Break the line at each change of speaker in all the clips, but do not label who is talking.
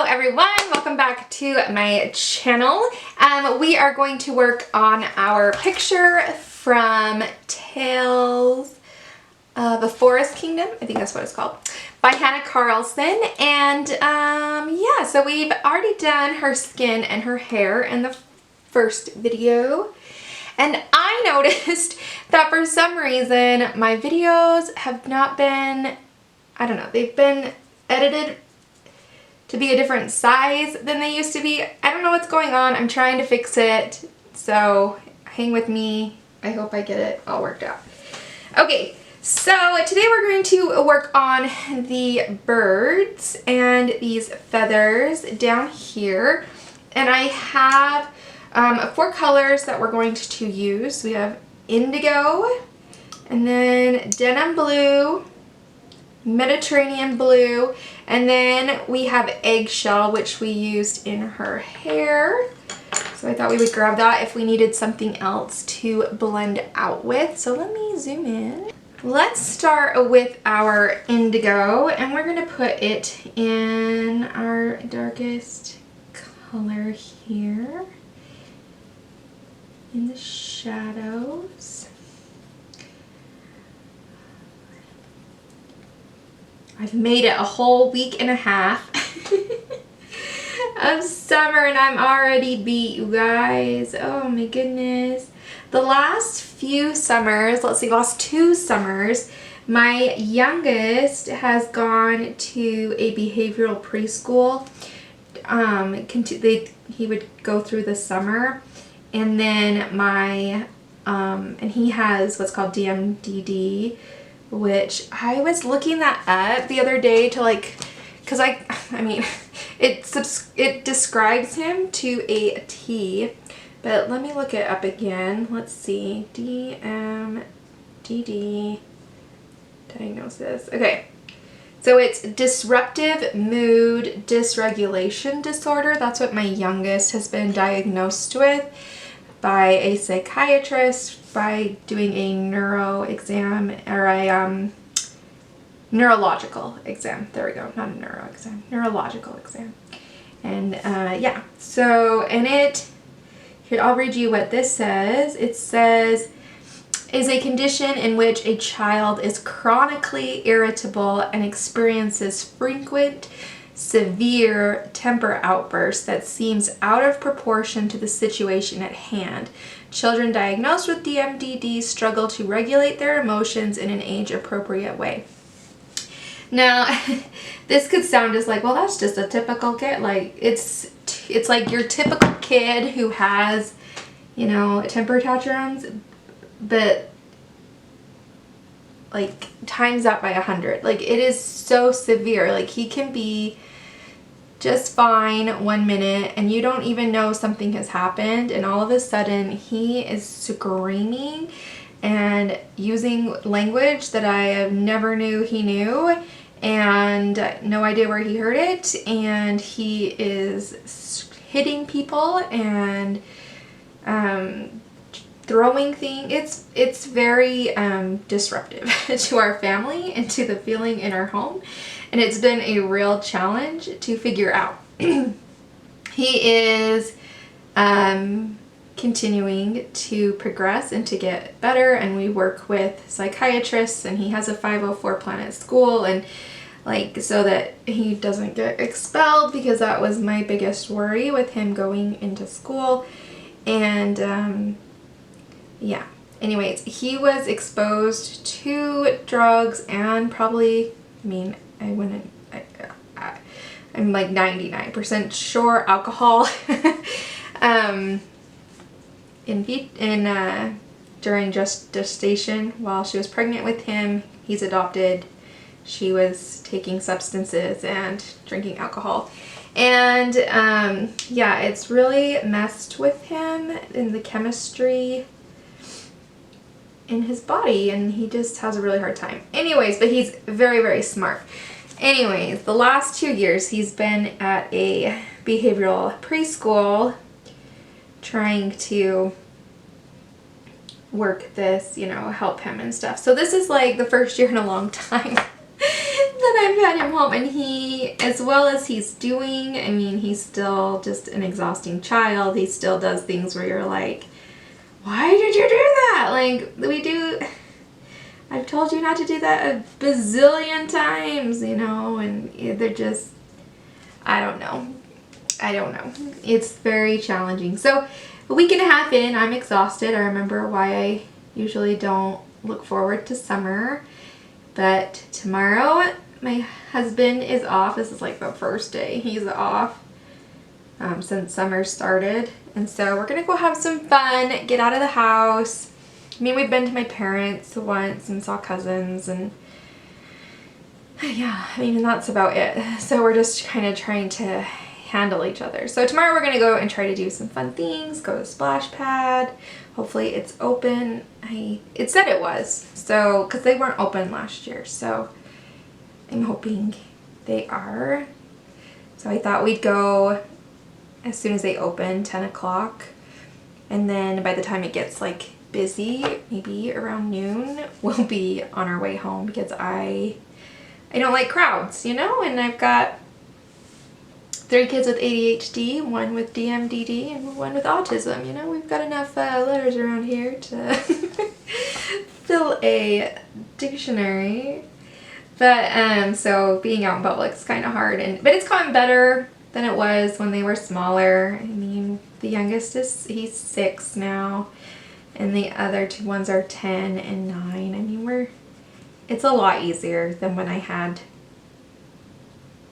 everyone, welcome back to my channel. We are going to work on our picture from Tales of the Forest Kingdom, I think that's what it's called, by Hannah Carlson. And yeah, so we've already done her skin and her hair in the first video. And I noticed that for some reason my videos have not been, I don't know, they've been edited to be a different size than they used to be. I don't know what's going on. I'm trying to fix it. So hang with me. I hope I get it all worked out. Okay, so today we're going to work on the birds and these feathers down here. And I have 4 colors that we're going to use. We have indigo, and then denim blue, Mediterranean blue, and then we have eggshell, which we used in her hair. So I thought we would grab that if we needed something else to blend out with. So let me zoom in. Let's start with our indigo, and we're going to put it in our darkest color here in the shadows. I've made it a whole week and a half of summer and I'm already beat, you guys. Oh my goodness. The last few summers, let's see, last 2 summers, my youngest has gone to a behavioral preschool. He would go through the summer, and then and he has what's called DMDD, which I was looking that up the other day to because I mean, it describes him to a T, but let me look it up again. Let's see, DMDD diagnosis. Okay, so it's disruptive mood dysregulation disorder. That's what my youngest has been diagnosed with by a psychiatrist, by doing a neuro exam, or a neurological exam. There we go, not a neuro exam, neurological exam. And yeah, so here, I'll read you what this says. It says, is a condition in which a child is chronically irritable and experiences frequent, severe temper outbursts that seems out of proportion to the situation at hand. Children diagnosed with DMDD struggle to regulate their emotions in an age-appropriate way. Now, this could sound just like, well, that's just a typical kid. Like, it's like your typical kid who has, you know, temper tantrums, but like times that by 100. Like, it is so severe. Like, he can be just fine 1 minute and you don't even know something has happened, and all of a sudden he is screaming and using language that I never knew he knew, and no idea where he heard it, and he is hitting people and throwing things. It's very disruptive to our family and to the feeling in our home, and it's been a real challenge to figure out. He is continuing to progress and to get better, and we work with psychiatrists, and he has a 504 plan at school, and so that he doesn't get expelled, because that was my biggest worry with him going into school. And yeah, anyways, he was exposed to drugs and probably, I mean, I'm like 99% sure alcohol during gestation while she was pregnant with him. He's adopted. She was taking substances and drinking alcohol. And yeah, it's really messed with him in the chemistry in his body, and he just has a really hard time. Anyways, but he's very, very smart. Anyways, the last 2 years he's been at a behavioral preschool trying to work this, you know, help him and stuff. So this is like the first year in a long time that I've had him home, and he, as well as he's doing, I mean, he's still just an exhausting child. He still does things where you're like, why did you do that? Like, I've told you not to do that a bazillion times, you know, and they're just, I don't know. It's very challenging. So a week and a half in, I'm exhausted. I remember why I usually don't look forward to summer. But tomorrow, my husband is off. This is like the first day he's off since summer started. And so we're going to go have some fun, get out of the house. I mean, we've been to my parents once and saw cousins, and yeah, I mean, that's about it. So we're just kind of trying to handle each other. So tomorrow we're going to go and try to do some fun things, go to Splash Pad. Hopefully it's open. It said it was, so, because they weren't open last year, so I'm hoping they are. So I thought we'd go as soon as they open, 10 o'clock, and then by the time it gets like busy, maybe around noon, we'll be on our way home, because I don't like crowds, you know, and I've got 3 kids with ADHD, 1 with DMDD, and 1 with autism. You know, we've got enough letters around here to fill a dictionary. But so being out in public is kind of hard, but it's gotten better than it was when they were smaller. I mean, the youngest he's 6 now, and the other 2 ones are 10 and 9. I mean, it's a lot easier than when I had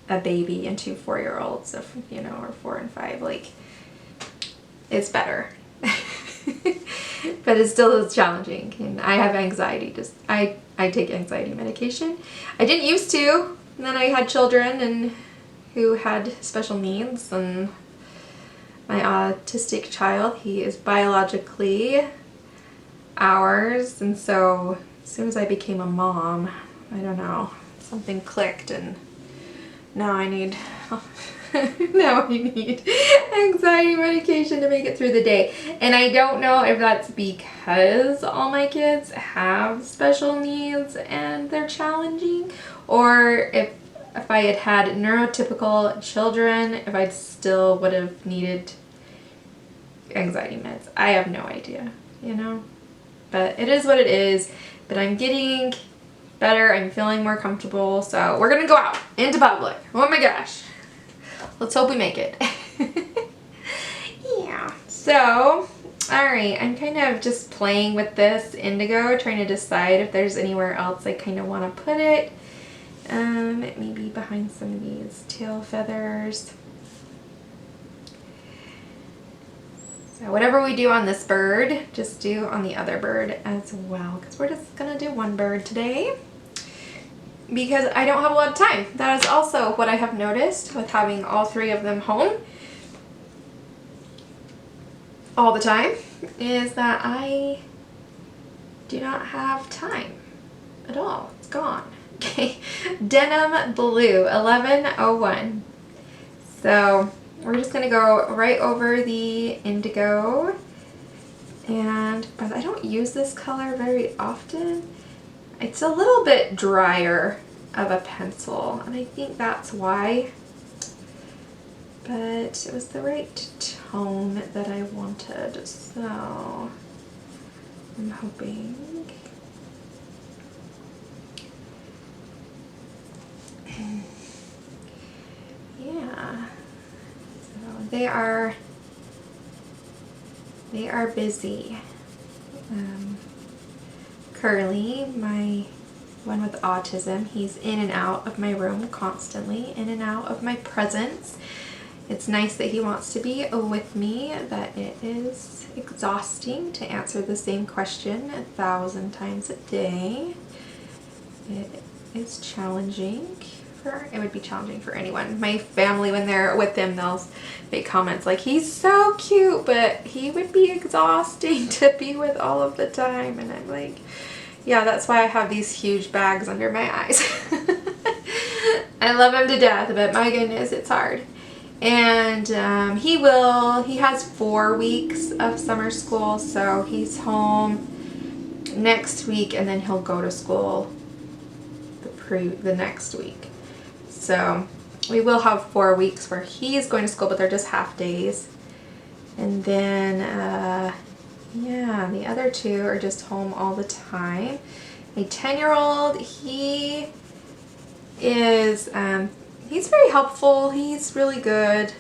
a baby and 2 4-year-olds, you know, or 4 and 5. Like, it's better. But it still is challenging, and I have anxiety. I take anxiety medication. I didn't used to, and then I had children and who had special needs, and my autistic child, he is biologically ours, and so as soon as I became a mom, I don't know, something clicked, and now I need anxiety medication to make it through the day. And I don't know if that's because all my kids have special needs and they're challenging, or if I had had neurotypical children, if I still would have needed anxiety meds. I have no idea, you know, but it is what it is. But I'm getting better. I'm feeling more comfortable. So we're gonna go out into public. Oh my gosh. Let's hope we make it. Yeah. So, alright. I'm kind of just playing with this indigo, trying to decide if there's anywhere else I kind of want to put it. Maybe behind some of these tail feathers. So whatever we do on this bird, just do on the other bird as well, because we're just gonna do one bird today because I don't have a lot of time. That is also what I have noticed with having all 3 of them home all the time, is that I do not have time at all. It's gone. Okay, Denim Blue, 1101. So we're just gonna go right over the indigo, but I don't use this color very often. It's a little bit drier of a pencil, and I think that's why, but it was the right tone that I wanted, so I'm hoping. Yeah. They are busy. Curly, my one with autism, he's in and out of my room constantly, in and out of my presence. It's nice that he wants to be with me, but it is exhausting to answer the same question 1,000 times a day. It is challenging. It would be challenging for anyone. My family, when they're with him, they'll make comments like, he's so cute, but he would be exhausting to be with all of the time. And I'm like, yeah, that's why I have these huge bags under my eyes. I love him to death, but my goodness, it's hard. And he has 4 weeks of summer school, so he's home next week, and then he'll go to school the next week. So we will have 4 weeks where he's going to school, but they're just half days. And then, yeah, the other 2 are just home all the time. A 10-year-old, he is, he's very helpful. He's really good.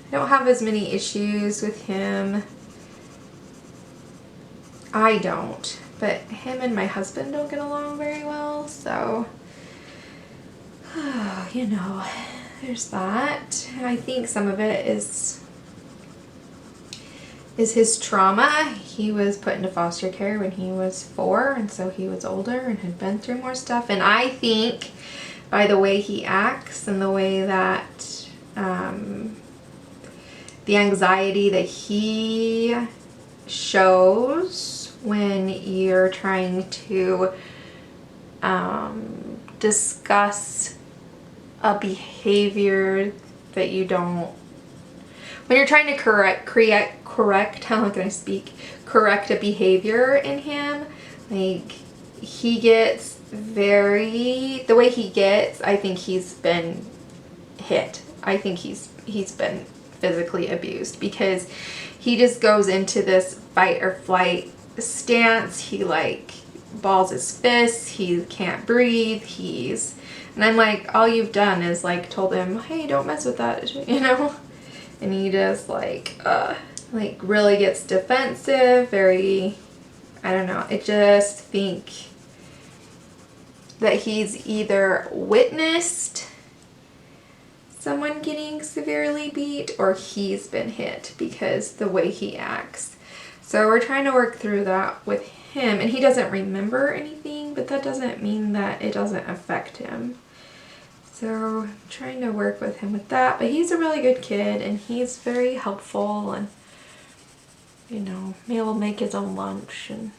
I don't have as many issues with him. I don't, but him and my husband don't get along very well, so, you know, there's that. I think some of it is his trauma. He was put into foster care when he was 4, and so he was older and had been through more stuff. And I think by the way he acts and the way that the anxiety that he shows when you're trying to discuss a behavior that you don't, when you're trying to correct how can I speak, correct a behavior in him, like he gets very, the way he gets, I think he's been hit. I think he's been physically abused, because he just goes into this fight or flight stance. He like balls his fists, he can't breathe, and I'm like, all you've done is like told him, hey, don't mess with that, you know? And he just like really gets defensive, very, I don't know, I just think that he's either witnessed someone getting severely beat or he's been hit, because the way he acts. So we're trying to work through that with him, and he doesn't remember anything, but that doesn't mean that it doesn't affect him. So I'm trying to work with him with that, but he's a really good kid and he's very helpful, and you know, he'll make his own lunch, and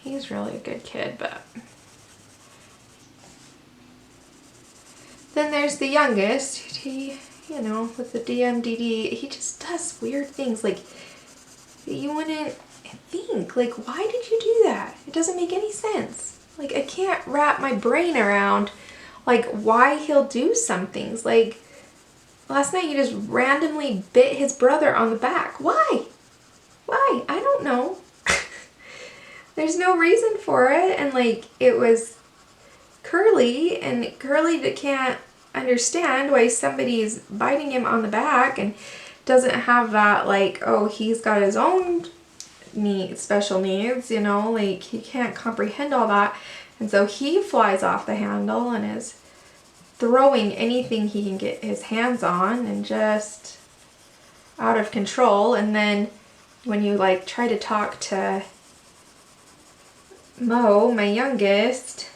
he's really a good kid. But then there's the youngest. He, you know, with the DMDD, he just does weird things like you wouldn't think, like, why did you do that? It doesn't make any sense. Like, I can't wrap my brain around like why he'll do some things. Like last night he just randomly bit his brother on the back. Why? I don't know. There's no reason for it. And like it was Curly, and Curly can't understand why somebody's biting him on the back and doesn't have that, like, oh, he's got his own special needs, you know, like he can't comprehend all that. And so he flies off the handle and is throwing anything he can get his hands on, and just out of control. And then when you like try to talk to Mo, my youngest,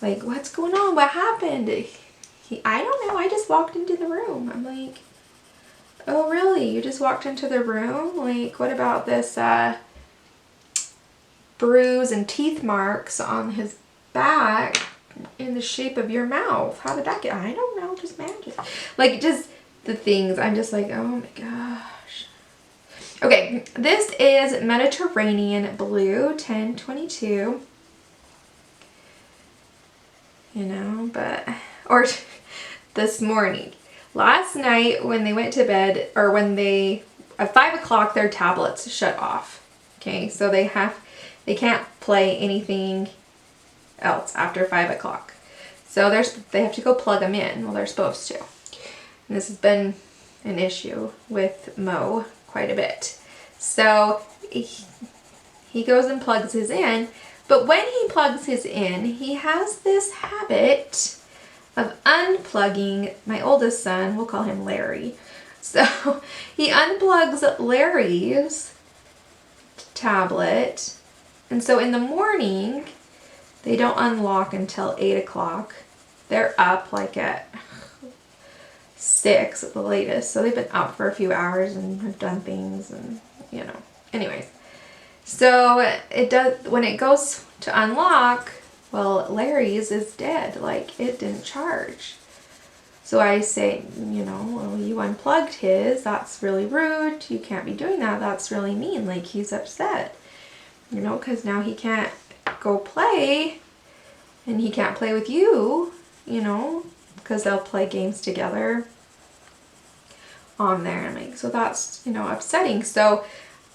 like, what's going on? What happened? I don't know. I just walked into the room. I'm like, oh, really? You just walked into the room? Like, what about this bruise and teeth marks on his back in the shape of your mouth? How did that get? I don't know. Just magic. Like, just the things. I'm just like, oh my gosh. Okay, this is Mediterranean Blue 1022. You know, but, or this morning. Last night when they went to bed, or when at 5 o'clock, their tablets shut off. Okay, so they can't play anything else after 5 o'clock. So they have to go plug them in. Well, they're supposed to. And this has been an issue with Mo quite a bit. So he goes and plugs his in. But when he plugs his in, he has this habit of unplugging my oldest son. We'll call him Larry. So he unplugs Larry's tablet. And so in the morning, they don't unlock until 8 o'clock. They're up like at 6 at the latest. So they've been up for a few hours and have done things, and, you know, anyways. So it does, when it goes to unlock, well, Larry's is dead. Like, it didn't charge. So I say, you know, well, you unplugged his. That's really rude. You can't be doing that. That's really mean. Like, he's upset. You know, because now he can't go play, and he can't play with you. you know, because they'll play games together on there. And I'm like, so that's, you know, upsetting. So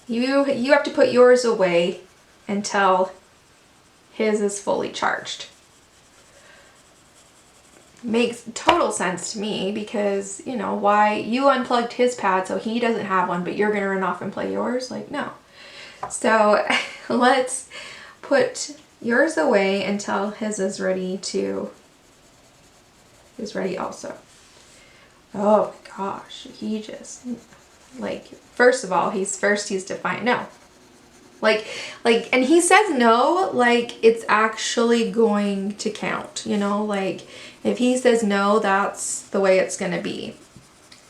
you have to put yours away until his is fully charged. Makes total sense to me because, you know, why you unplugged his pad so he doesn't have one, but you're gonna run off and play yours? Like, no. So let's put yours away until his is ready also. Oh my gosh, he just, like, first of all, he's defiant. No. Like, and he says no, like, it's actually going to count, you know, like, if he says no, that's the way it's going to be.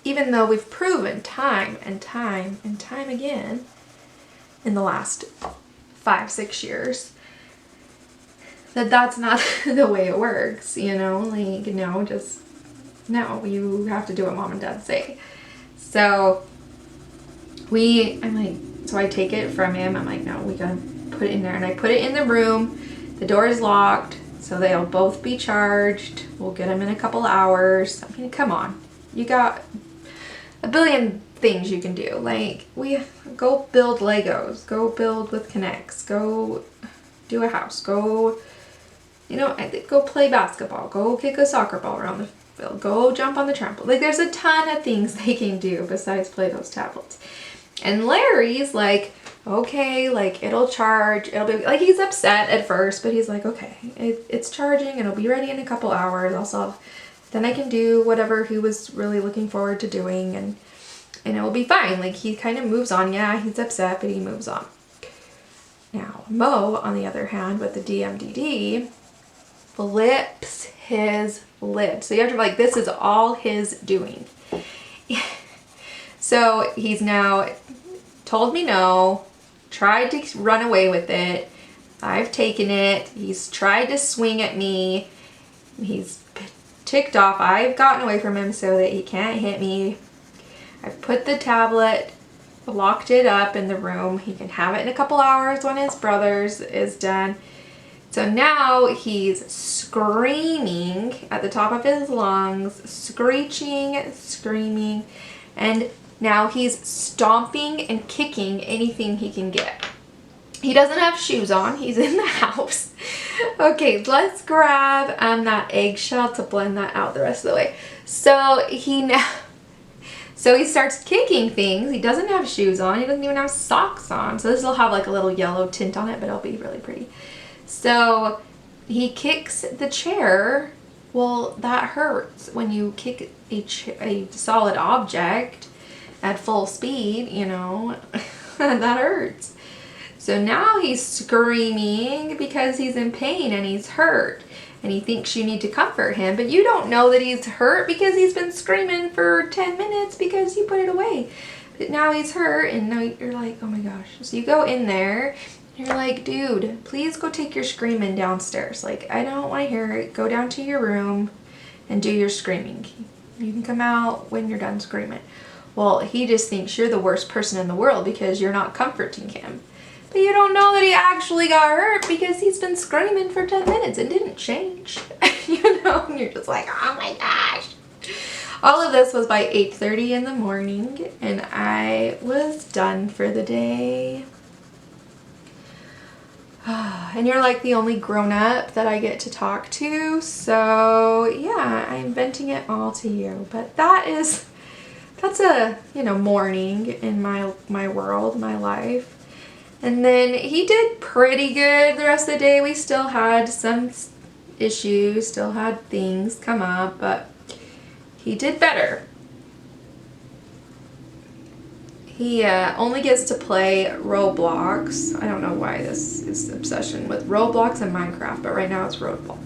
Even though we've proven time and time and time again in the last 5-6 years that that's not the way it works, you know, like, no, just, no, you have to do what mom and dad say. So so I take it from him. I'm like, no, we gotta put it in there. And I put it in the room. The door is locked, so they'll both be charged. We'll get them in a couple hours. I mean, come on. You got a billion things you can do. Like, go build Legos. Go build with Connects. Go do a house. Go, you know, go play basketball. Go kick a soccer ball around the field. Go jump on the trampoline. Like, there's a ton of things they can do besides play those tablets. And Larry's like, okay, like, it'll charge, it'll be, like, he's upset at first, but he's like, okay, it's charging, it'll be ready in a couple hours, then I can do whatever he was really looking forward to doing, and it will be fine. Like, he kind of moves on. Yeah, he's upset, but he moves on. Now, Mo, on the other hand, with the DMDD, flips his lid. So you have to, like, this is all his doing. So he's now told me no, tried to run away with it. I've taken it. He's tried to swing at me. He's ticked off. I've gotten away from him so that he can't hit me. I've put the tablet, locked it up in the room. He can have it in a couple hours when his brother's is done. So now he's screaming at the top of his lungs, screeching, screaming, and now he's stomping and kicking anything he can get. He doesn't have shoes on. He's in the house. Okay, let's grab that eggshell to blend that out the rest of the way. So he starts kicking things. He doesn't have shoes on. He doesn't even have socks on. So this will have like a little yellow tint on it, but it'll be really pretty. So he kicks the chair. Well, that hurts when you kick a solid object at full speed, you know, that hurts. So now he's screaming because he's in pain and he's hurt, and he thinks you need to comfort him, but you don't know that he's hurt because he's been screaming for 10 minutes because you put it away. But now he's hurt, and now you're like, oh my gosh. So you go in there, and you're like, dude, please go take your screaming downstairs. Like, I don't want to hear it. Go down to your room and do your screaming. You can come out when you're done screaming. Well, he just thinks you're the worst person in the world because you're not comforting him. But you don't know that he actually got hurt because he's been screaming for 10 minutes. It didn't change. You know, and you're just like, oh my gosh. All of this was by 8:30 in the morning, and I was done for the day. And you're like the only grown-up that I get to talk to. So yeah, I'm venting it all to you. But that's a, you know, morning in my world, my life. And then he did pretty good the rest of the day. We still had some issues, still had things come up, but he did better. He only gets to play Roblox. I don't know why this is obsession with Roblox and Minecraft, but right now it's Roblox.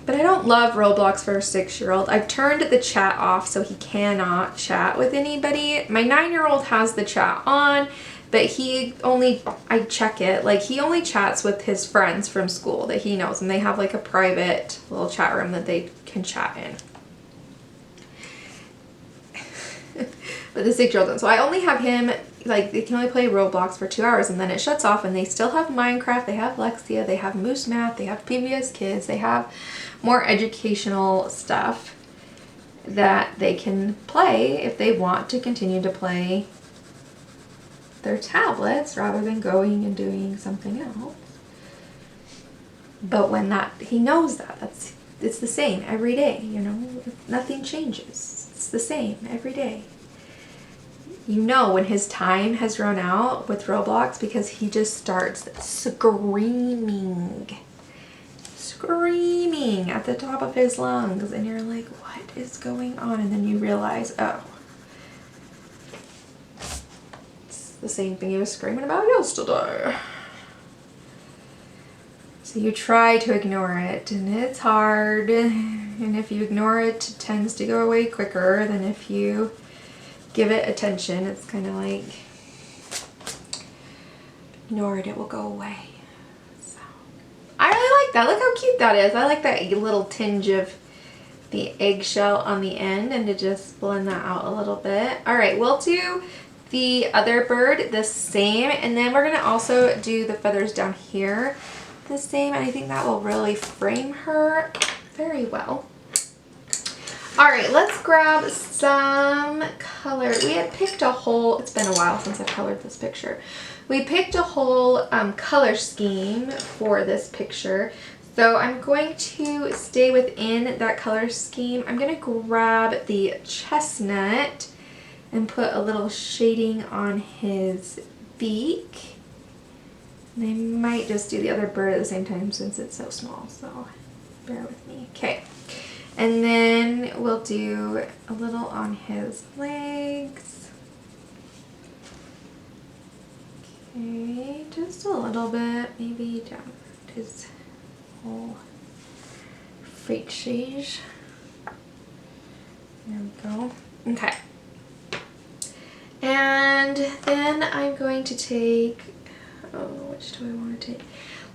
But I don't love Roblox for a 6-year-old. I've turned the chat off so he cannot chat with anybody. My 9-year-old has the chat on, but I check it, like he only chats with his friends from school that he knows, and they have like a private little chat room that they can chat in. But the 6-year-old doesn't. So I only have him like they can only play Roblox for 2 hours and then it shuts off, and they still have Minecraft, they have Lexia, they have Moose Math, they have PBS Kids, they have more educational stuff that they can play if they want to continue to play their tablets rather than going and doing something else. But when he knows it's the same every day, you know, nothing changes. It's the same every day. You know when his time has run out with Roblox because he just starts screaming at the top of his lungs, and you're like, what is going on? And then you realize, oh, it's the same thing he was screaming about yesterday. So you try to ignore it, and it's hard, and if you ignore it, it tends to go away quicker than if you give it attention. It's kind of like, ignore it, it will go away. So I really like that. Look how cute that is. I like that little tinge of the eggshell on the end, and to just blend that out a little bit. All right, we'll do the other bird the same, and then we're gonna also do the feathers down here the same, and I think that will really frame her very well. All right, let's grab some color. We had picked a whole, it's been a while since I've colored this picture. We picked a whole color scheme for this picture. So I'm going to stay within that color scheme. I'm gonna grab the chestnut and put a little shading on his beak. And I might just do the other bird at the same time since it's so small, so bear with me. Okay. And then we'll do a little on his legs. Okay, just a little bit, maybe down his whole feet shage. There we go. Okay. And then I'm going to take, which do I want to take?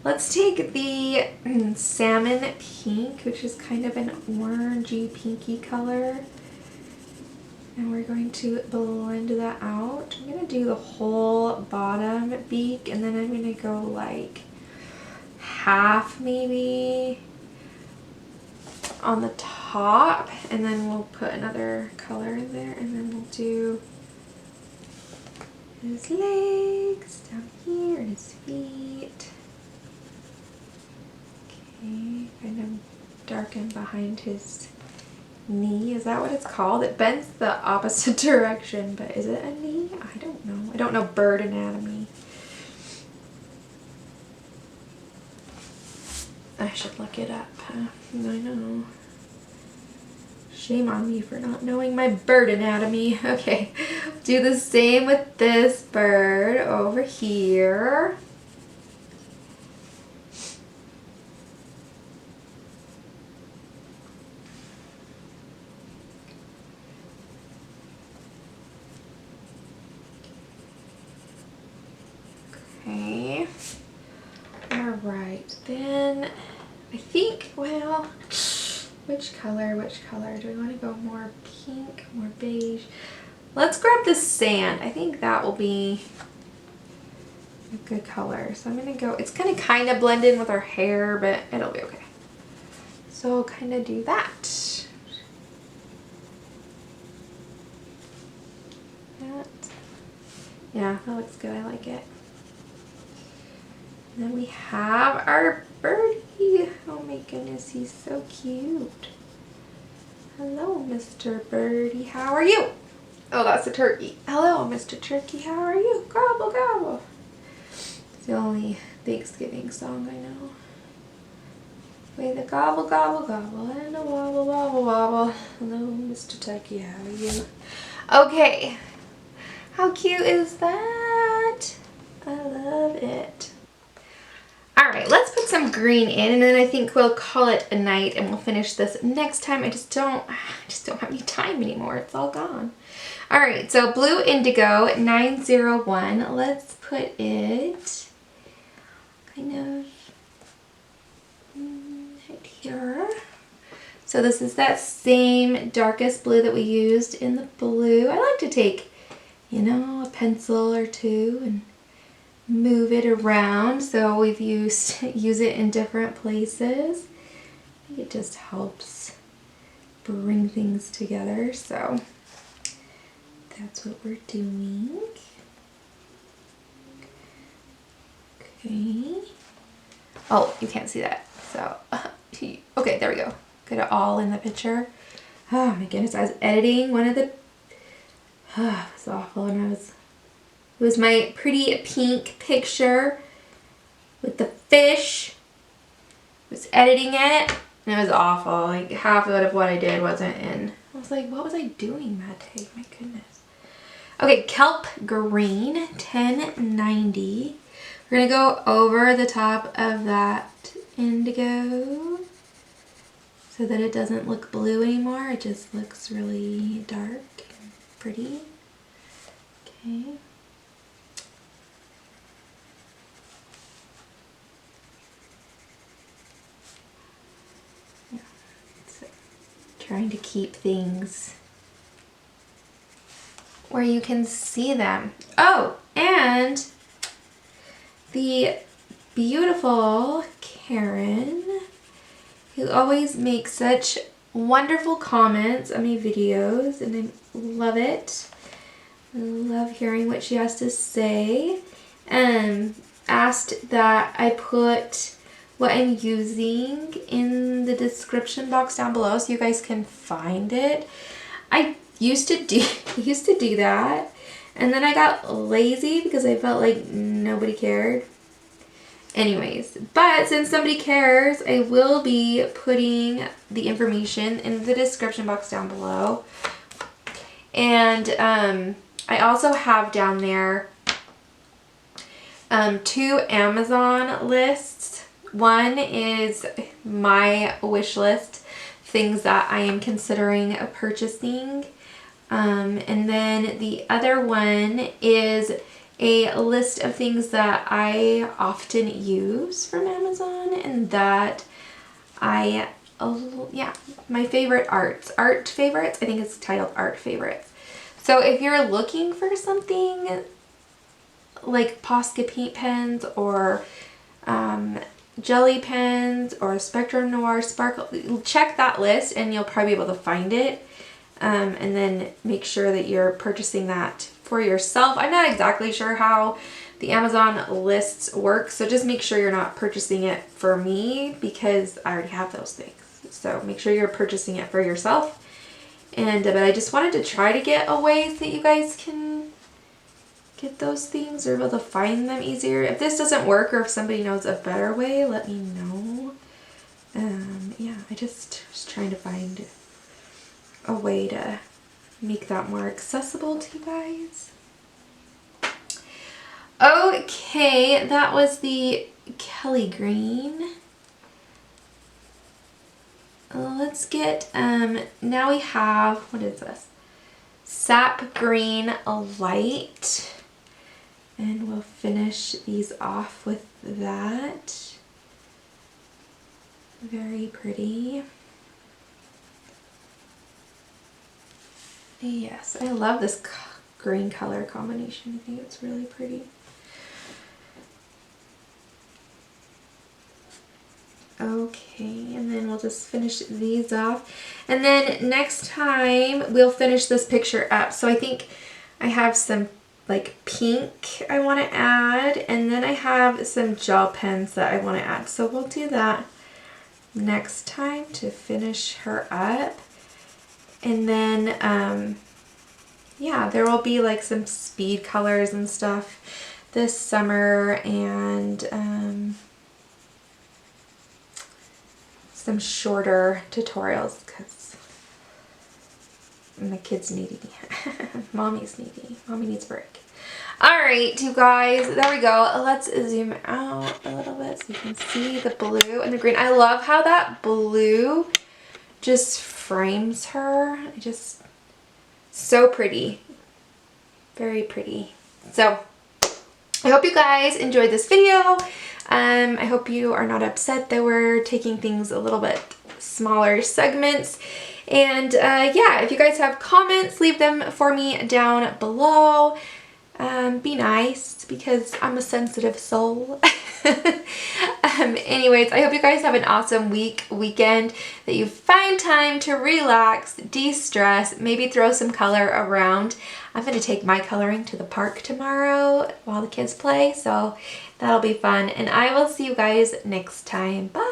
Let's take the salmon pink, which is kind of an orangey pinky color. And we're going to blend that out. I'm going to do the whole bottom beak, and then I'm going to go like half maybe on the top, and then we'll put another color in there, and then we'll do his legs down here and his feet. Okay, kind of darken behind his knee. Is that what it's called? It bends the opposite direction, but is it a knee? I don't know. I don't know bird anatomy. I should look it up. I know. Shame on me for not knowing my bird anatomy. Okay, do the same with this bird over here. Okay. All right, then I think, well, which color? Do we want to go more pink, more beige? Let's grab the sand. I think that will be a good color. So I'm going to go, it's going to kind of blend in with our hair, but it'll be okay. So I'll kind of do that. Yeah, that looks good. I like it. And then we have our birdie. Oh my goodness, he's so cute. Hello, Mr. Birdie. How are you? Oh, that's a turkey. Hello, Mr. Turkey. How are you? Gobble, gobble. It's the only Thanksgiving song I know. With a gobble, gobble, gobble, and a wobble, wobble, wobble. Hello, Mr. Turkey. How are you? Okay. How cute is that? I love it. Alright, let's put some green in, and then I think we'll call it a night and we'll finish this next time. I just don't have any time anymore. It's all gone. Alright, so Blue Indigo 901. Let's put it kind of right here. So this is that same darkest blue that we used in the blue. I like to take you know, a pencil or two and move it around. So we've use it in different places. I think it just helps bring things together. So that's what we're doing. Okay. Oh, you can't see that. So, okay, there we go. Get it all in the picture. Oh my goodness, I was editing one of the, it was awful. And it was my pretty pink picture with the fish. I was editing it and it was awful. Like half of what I did wasn't in. I was like, what was I doing that day? My goodness. Okay, kelp green, 1090. We're gonna go over the top of that indigo so that it doesn't look blue anymore. It just looks really dark and pretty. Okay. Yeah. So, trying to keep things where you can see them. Oh, and the beautiful Karen, who always makes such wonderful comments on my videos, and I love it. I love hearing what she has to say. Asked that I put what I'm using in the description box down below so you guys can find it. I used to do that, and then I got lazy because I felt like nobody cared. Anyways, but since somebody cares, I will be putting the information in the description box down below. And I also have down there 2 Amazon lists. One is my wish list, things that I am considering purchasing. And then the other one is a list of things that I often use from Amazon and that my favorite art favorites. I think it's titled art favorites. So if you're looking for something like Posca paint pens or jelly pens or Spectrum Noir Sparkle, check that list and you'll probably be able to find it. And then make sure that you're purchasing that for yourself. I'm not exactly sure how the Amazon lists work, so just make sure you're not purchasing it for me because I already have those things. So make sure you're purchasing it for yourself. And but I just wanted to try to get a way so that you guys can get those things or be able to find them easier. If this doesn't work or if somebody knows a better way, let me know. Yeah, I just was trying to find a way to make that more accessible to you guys. Okay, that was the Kelly green. Let's get, now we have, what is this? Sap green light. And we'll finish these off with that. Very pretty. Yes, I love this green color combination. I think it's really pretty. Okay, and then we'll just finish these off. And then next time we'll finish this picture up. So I think I have some like pink I want to add, and then I have some gel pens that I want to add. So we'll do that next time to finish her up. And then, yeah, there will be like some speed colors and stuff this summer, and some shorter tutorials because my kid's needy. Mommy's needy. Mommy needs a break. Alright, you guys, there we go. Let's zoom out a little bit so you can see the blue and the green. I love how that blue just frames her. So pretty. Very pretty. So I hope you guys enjoyed this video. I hope you are not upset that we're taking things a little bit smaller segments. And yeah, if you guys have comments, leave them for me down below. Be nice, because I'm a sensitive soul. Anyways, I hope you guys have an awesome weekend, that you find time to relax, de-stress, maybe throw some color around. I'm going to take my coloring to the park tomorrow while the kids play, so that'll be fun. And I will see you guys next time. Bye!